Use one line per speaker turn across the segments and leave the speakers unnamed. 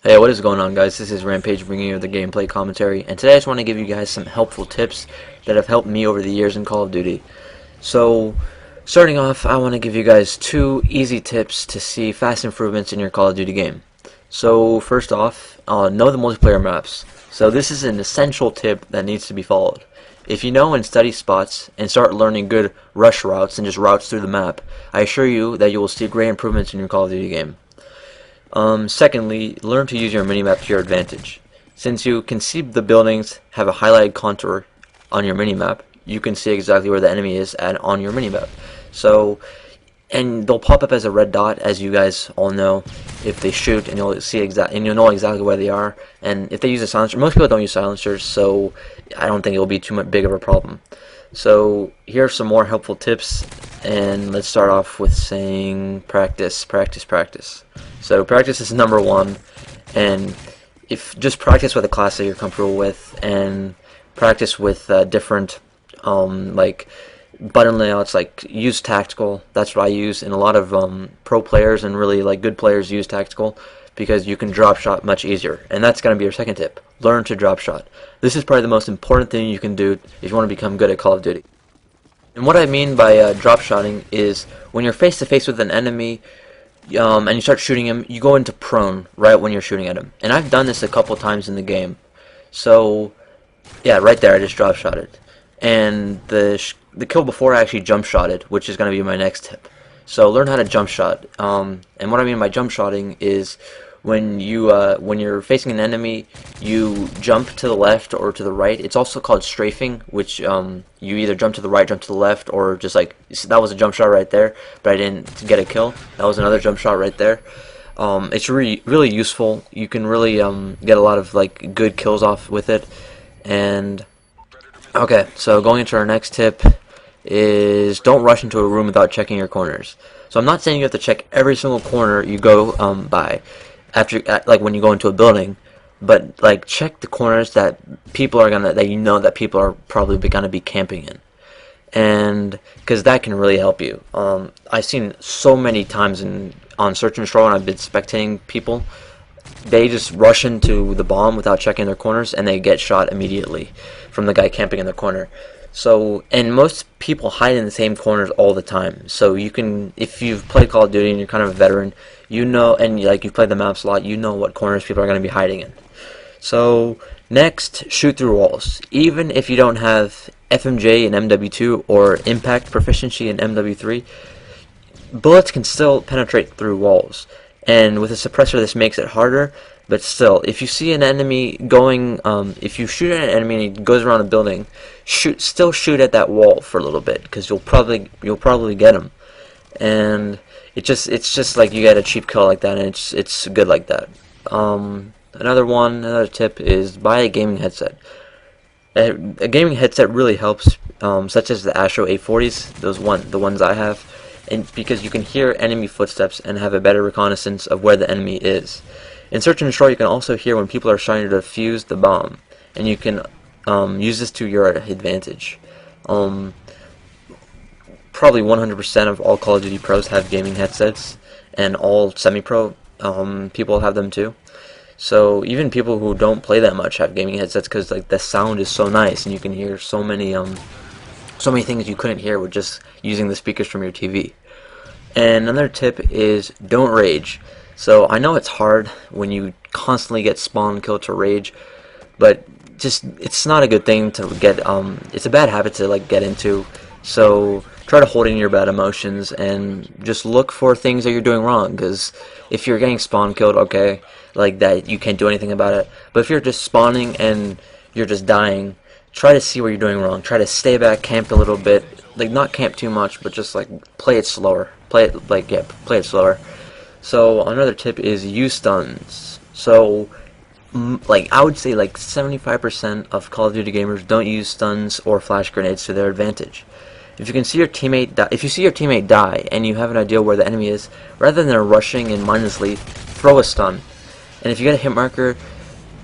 Hey, what is going on, guys? This is Rampage bringing you the gameplay commentary, and today I just want to give you guys some helpful tips that have helped me over the years in Call of Duty. So, starting off, I want to give you guys two easy tips to see fast improvements in your Call of Duty game. So, first off, know the multiplayer maps. So this is an essential tip that needs to be followed. If you know and study spots and start learning good rush routes and just routes through the map, I assure you that you will see great improvements in your Call of Duty game. Secondly, learn to use your minimap to your advantage. Since you can see the buildings have a highlighted contour on your minimap, you can see exactly where the enemy is on your minimap. So, and they'll pop up as a red dot, as you guys all know, if they shoot, and you'll know exactly where they are. And if they use a silencer, most people don't use silencers, so I don't think it'll be too much big of a problem. So here are some more helpful tips, and let's start off with saying practice, practice, practice. So practice is number one, and if just practice with a class that you're comfortable with, and practice with different like button layouts. Like use tactical. That's what I use, and a lot of pro players and really like good players use tactical because you can drop shot much easier. And that's going to be your second tip. Learn to drop shot. This is probably the most important thing you can do if you want to become good at Call of Duty. And what I mean by drop shotting is when you're face to face with an enemy and you start shooting him, you go into prone right when you're shooting at him. And I've done this a couple times in the game. So yeah, right there I just drop shotted. And the kill before I actually jump shotted, which is going to be my next tip. So learn how to jump shot. And what I mean by jump shotting is when you're facing an enemy, you jump to the left or to the right. It's also called strafing, which you either jump to the right, jump to the left, or just like that was a jump shot right there, but I didn't get a kill. That was another jump shot right there. It's really useful. You can really get a lot of like good kills off with it. And okay, so going into our next tip is don't rush into a room without checking your corners. So I'm not saying you have to check every single corner you go by after like when you go into a building, but like check the corners that you know that people are probably gonna be camping in, and because that can really help you. I've seen so many times on Search and Destroy when I've been spectating people, they just rush into the bomb without checking their corners and they get shot immediately from the guy camping in the corner. So, and most people hide in the same corners all the time. So you can, if you've played Call of Duty and you're kind of a veteran, you know, and like you've played the maps a lot, you know what corners people are going to be hiding in. So next, shoot through walls. Even if you don't have FMJ in MW2 or impact proficiency in MW3, bullets can still penetrate through walls. And with a suppressor, this makes it harder. But still, if you see an enemy going, if you shoot at an enemy and he goes around a building, still shoot at that wall for a little bit, because you'll probably get him. And it's just like you get a cheap kill like that, and it's good like that. Another tip is buy a gaming headset. A gaming headset really helps, such as the Astro 840s, the ones I have, and because you can hear enemy footsteps and have a better reconnaissance of where the enemy is. In Search and Destroy, you can also hear when people are trying to defuse the bomb, and you can use this to your advantage. Probably 100% of all Call of Duty pros have gaming headsets, and all semi-pro people have them too. So even people who don't play that much have gaming headsets because like the sound is so nice, and you can hear so many things you couldn't hear with just using the speakers from your TV. And another tip is don't rage. So I know it's hard when you constantly get spawn kill to rage, but it's not a good thing to get. It's a bad habit to like get into. So try to hold in your bad emotions and just look for things that you're doing wrong. Because if you're getting spawn killed, okay, like that, you can't do anything about it. But if you're just spawning and you're just dying, try to see what you're doing wrong. Try to stay back, camp a little bit. Like not camp too much, but just like play it slower. Play it slower. So another tip is use stuns. So like I would say like 75% of Call of Duty gamers don't use stuns or flash grenades to their advantage. If you see your teammate die and you have an idea where the enemy is, rather than rushing and mindlessly, throw a stun. And if you get a hit marker,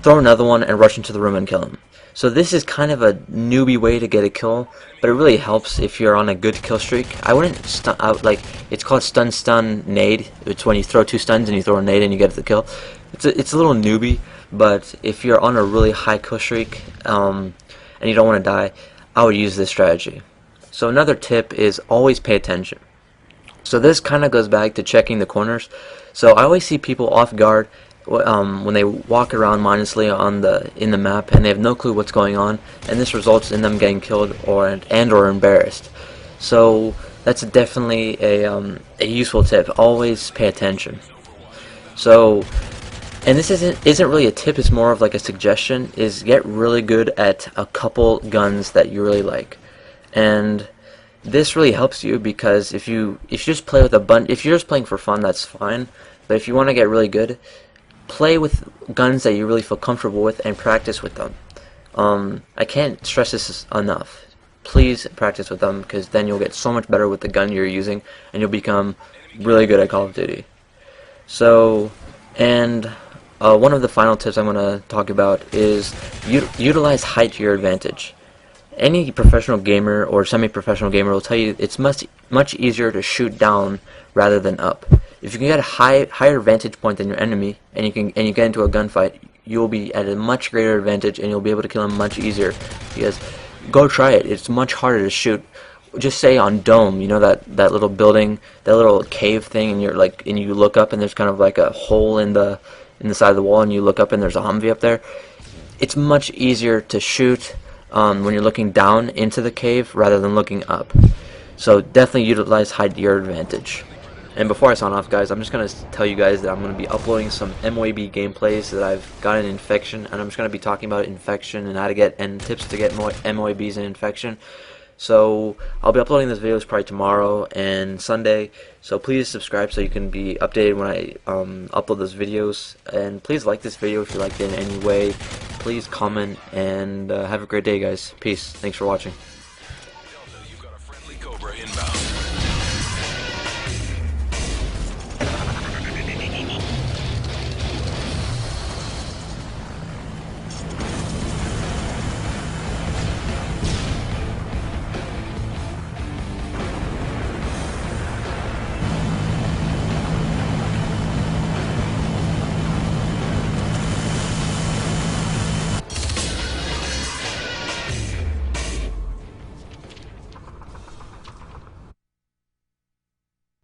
throw another one and rush into the room and kill him. So this is kind of a newbie way to get a kill, but it really helps if you're on a good kill streak. I wouldn't stun out, like it's called stun nade. It's when you throw two stuns and you throw a nade and you get the kill. it's a little newbie, but if you're on a really high kill streak and you don't want to die, I would use this strategy. So another tip is always pay attention. So this kind of goes back to checking the corners. So I always see people off guard when they walk around mindlessly in the map and they have no clue what's going on, and this results in them getting killed or embarrassed. So that's definitely a useful tip. Always pay attention. So, and this isn't really a tip, it's more of like a suggestion, is get really good at a couple guns that you really like. And this really helps you because if you just play with if you're just playing for fun, that's fine. But if you want to get really good, play with guns that you really feel comfortable with and practice with them. I can't stress this enough. Please practice with them, because then you'll get so much better with the gun you're using and you'll become really good at Call of Duty. So, and one of the final tips I'm going to talk about is utilize height to your advantage. Any professional gamer or semi-professional gamer will tell you it's much easier to shoot down rather than up. If you can get a higher vantage point than your enemy, and you get into a gunfight, you will be at a much greater advantage, and you'll be able to kill him much easier. Because go try it. It's much harder to shoot. Just say on dome, you know that little building, that little cave thing, and you look up and there's kind of like a hole in the side of the wall, and you look up and there's a Humvee up there. It's much easier to shoot when you're looking down into the cave rather than looking up. So definitely utilize height to your advantage. And before I sign off, guys, I'm just going to tell you guys that I'm going to be uploading some MWB gameplays that I've gotten in Infection, and I'm just going to be talking about Infection and how to get, and tips to get more MWBs in Infection. So I'll be uploading those videos probably tomorrow and Sunday, so please subscribe so you can be updated when I upload those videos. And please like this video if you liked it in any way. Please comment, and have a great day, guys. Peace. Thanks for watching.